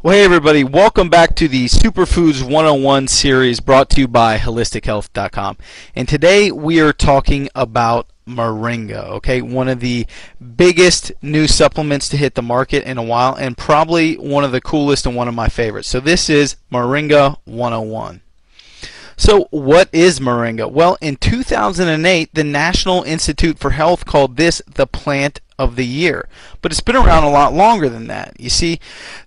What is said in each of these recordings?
Well, hey everybody, welcome back to the Superfoods 101 series brought to you by HolisticHealth.com. And today we are talking about Moringa, okay? One of the biggest new supplements to hit the market in a while, and probably one of the coolest and one of my favorites. So this is Moringa 101. So what is Moringa? Well, in 2008, the National Institute for Health called this the plant of the year. But it's been around a lot longer than that. You see,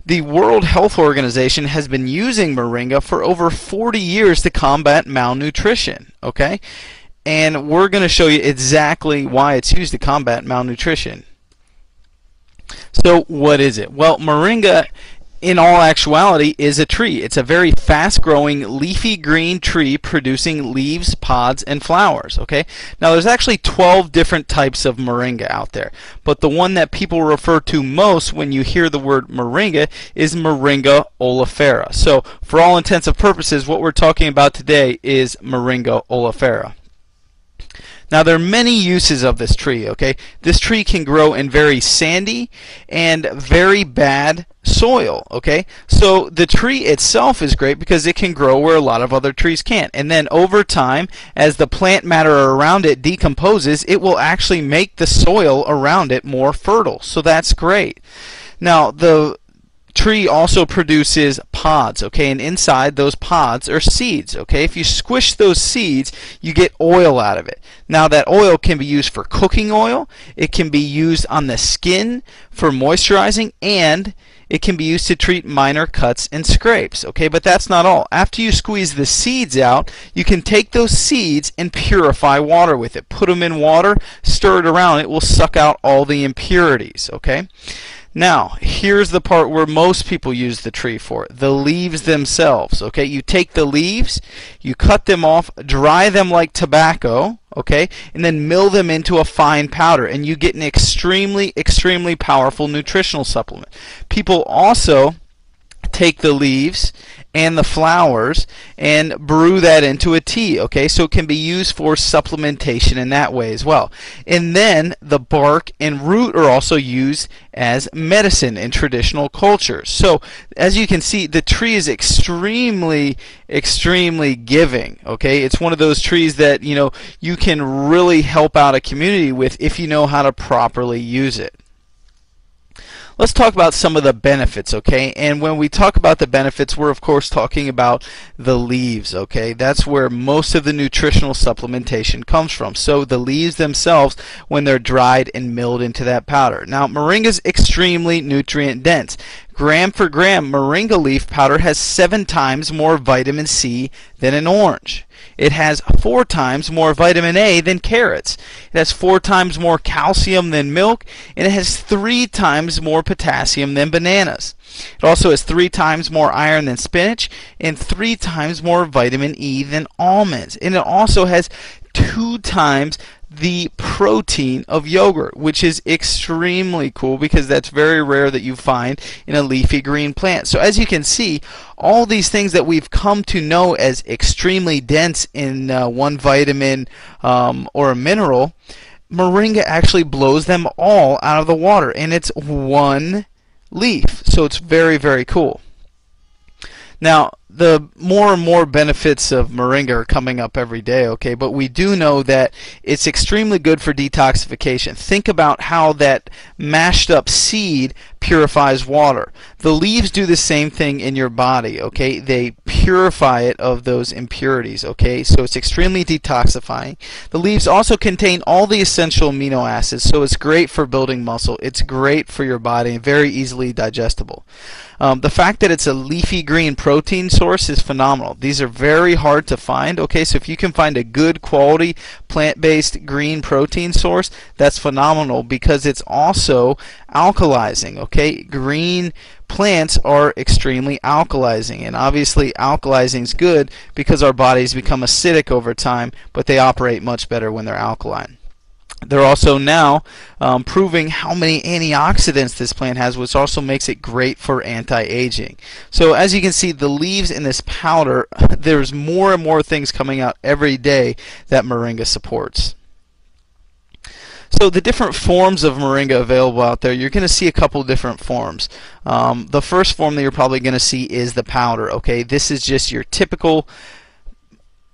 the World Health Organization has been using Moringa for over 40 years to combat malnutrition, okay? And we're going to show you exactly why it's used to combat malnutrition. So what is it? Well, Moringa in all actuality is a tree. It's a very fast-growing leafy green tree producing leaves, pods, and flowers. Okay. Now there's actually 12 different types of moringa out there, but the one that people refer to most when you hear the word moringa is Moringa oleifera. So for all intents and purposes, what we're talking about today is Moringa oleifera. Now there are many uses of this tree, okay? This tree can grow in very sandy and very bad soil, okay? So the tree itself is great because it can grow where a lot of other trees can't. And then over time, as the plant matter around it decomposes, it will actually make the soil around it more fertile. So that's great. Now the tree also produces pods, okay, and inside those pods are seeds, okay. If you squish those seeds, you get oil out of it. Now that oil can be used for cooking oil, it can be used on the skin for moisturizing, and it can be used to treat minor cuts and scrapes, okay. But that's not all. After you squeeze the seeds out, you can take those seeds and purify water with it. Put them in water, stir it around, it will suck out all the impurities, okay. Now, here's the part where most people use the tree for, the leaves themselves, okay? You take the leaves, you cut them off, dry them like tobacco, okay? And then mill them into a fine powder, and you get an extremely, extremely powerful nutritional supplement. People also take the leaves and the flowers and brew that into a tea, okay? So it can be used for supplementation in that way as well. And then the bark and root are also used as medicine in traditional cultures. So as you can see, the tree is extremely, extremely giving, okay? It's one of those trees that, you know, you can really help out a community with if you know how to properly use it. Let's talk about some of the benefits, okay? And when we talk about the benefits, we're of course talking about the leaves, okay? That's where most of the nutritional supplementation comes from. So the leaves themselves, when they're dried and milled into that powder. Now, moringa is extremely nutrient dense. Gram for gram, moringa leaf powder has 7 times more vitamin C than an orange. It has 4 times more vitamin A than carrots. It has 4 times more calcium than milk, and it has 3 times more potassium than bananas. It also has 3 times more iron than spinach, and 3 times more vitamin E than almonds. And it also has 2 times the protein of yogurt, which is extremely cool because that's very rare that you find in a leafy green plant. So as you can see, all these things that we've come to know as extremely dense in one vitamin or a mineral, moringa actually blows them all out of the water, and it's one leaf. So it's very, very cool. Now, the more and more benefits of moringa are coming up every day, okay? But we do know that it's extremely good for detoxification. Think about how that mashed up seed purifies water. The leaves do the same thing in your body, okay? They purify it of those impurities, okay? So it's extremely detoxifying. The leaves also contain all the essential amino acids, so it's great for building muscle. It's great for your body and very easily digestible. The fact that it's a leafy green protein source is phenomenal. These are very hard to find, okay? So if you can find a good quality plant-based green protein source, that's phenomenal because it's also alkalizing, okay? Green plants are extremely alkalizing, and obviously alkalizing is good because our bodies become acidic over time, but they operate much better when they're alkaline. They're also now proving how many antioxidants this plant has, which also makes it great for anti-aging. So as you can see, the leaves in this powder, there's more and more things coming out every day that moringa supports. So the different forms of moringa available out there, you're going to see a couple different forms. The first form that you're probably going to see is the powder. Okay, this is just your typical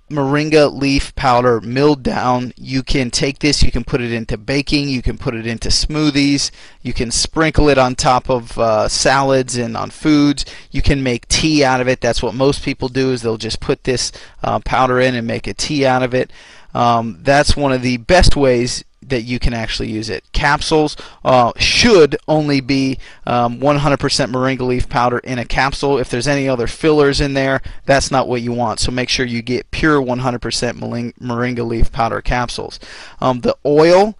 moringa leaf powder milled down. You can take this, you can put it into baking, you can put it into smoothies, you can sprinkle it on top of salads and on foods. You can make tea out of it. That's what most people do, is they'll just put this powder in and make a tea out of it. That's one of the best ways that you can actually use it. Capsules should only be 100% moringa leaf powder in a capsule. If there's any other fillers in there, that's not what you want. So make sure you get pure 100% moringa leaf powder capsules. The oil,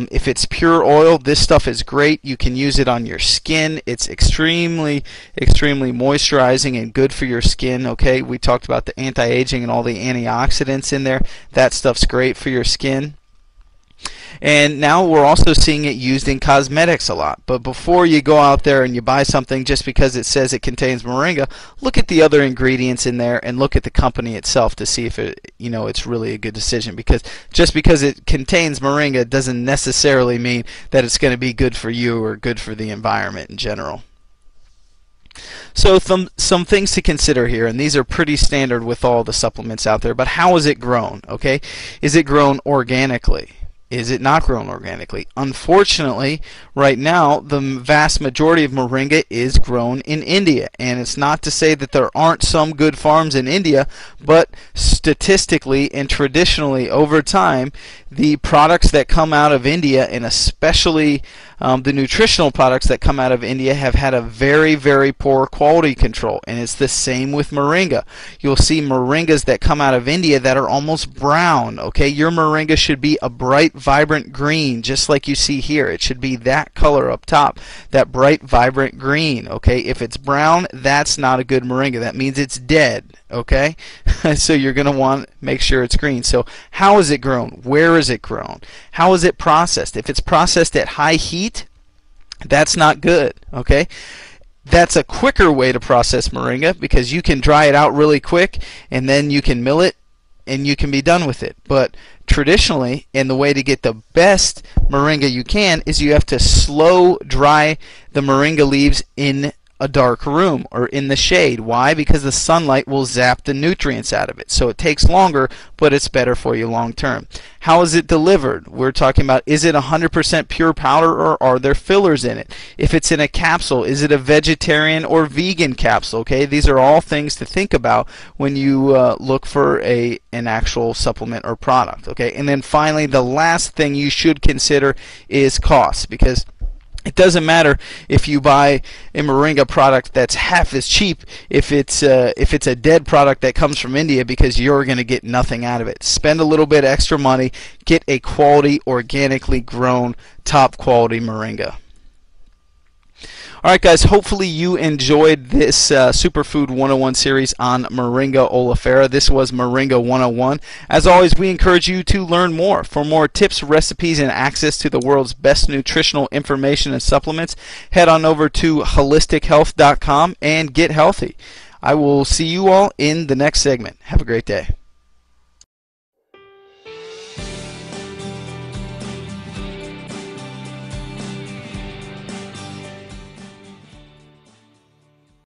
if it's pure oil, this stuff is great. You can use it on your skin. It's extremely moisturizing and good for your skin. Okay, we talked about the anti-aging and all the antioxidants in there. That stuff's great for your skin. And now we're also seeing it used in cosmetics a lot. But before you go out there and you buy something just because it says it contains moringa, look at the other ingredients in there and look at the company itself to see if it, it's really a good decision. Because just because it contains moringa doesn't necessarily mean that it's going to be good for you or good for the environment in general. So some things to consider here, and these are pretty standard with all the supplements out there. But how is it grown? Okay, is it grown organically? Is it not grown organically? Unfortunately, right now, the vast majority of moringa is grown in India. And it's not to say that there aren't some good farms in India, but statistically and traditionally over time, the products that come out of India, and especially the nutritional products that come out of India, have had a very poor quality control. And it's the same with moringa. You'll see moringas that come out of India that are almost brown. Okay, your moringa should be a bright, vibrant green, just like you see here. It should be that color up top, that bright, vibrant green. Okay, if it's brown, that's not a good moringa. That means it's dead. Okay, so you're going to want to make sure it's green. So how is it grown? Where is it grown? How is it processed? If it's processed at high heat, that's not good. Okay, that's a quicker way to process moringa, because you can dry it out really quick and then you can mill it and you can be done with it. But traditionally, and the way to get the best moringa you can, is you have to slow dry the moringa leaves in a dark room or in the shade. Why? Because the sunlight will zap the nutrients out of it. So it takes longer, but it's better for you long term. How is it delivered? We're talking about, is it 100% pure powder or are there fillers in it? If it's in a capsule, is it a vegetarian or vegan capsule? Okay, these are all things to think about when you look for an actual supplement or product. Okay, and then finally, the last thing you should consider is cost, because it doesn't matter if you buy a moringa product that's half as cheap if it's a dead product that comes from India, because you're going to get nothing out of it. Spend a little bit extra money, get a quality, organically grown, top quality moringa. Alright guys, hopefully you enjoyed this Superfood 101 series on Moringa oleifera. This was Moringa 101. As always, we encourage you to learn more. For more tips, recipes, and access to the world's best nutritional information and supplements, head on over to holistichealth.com and get healthy. I will see you all in the next segment. Have a great day.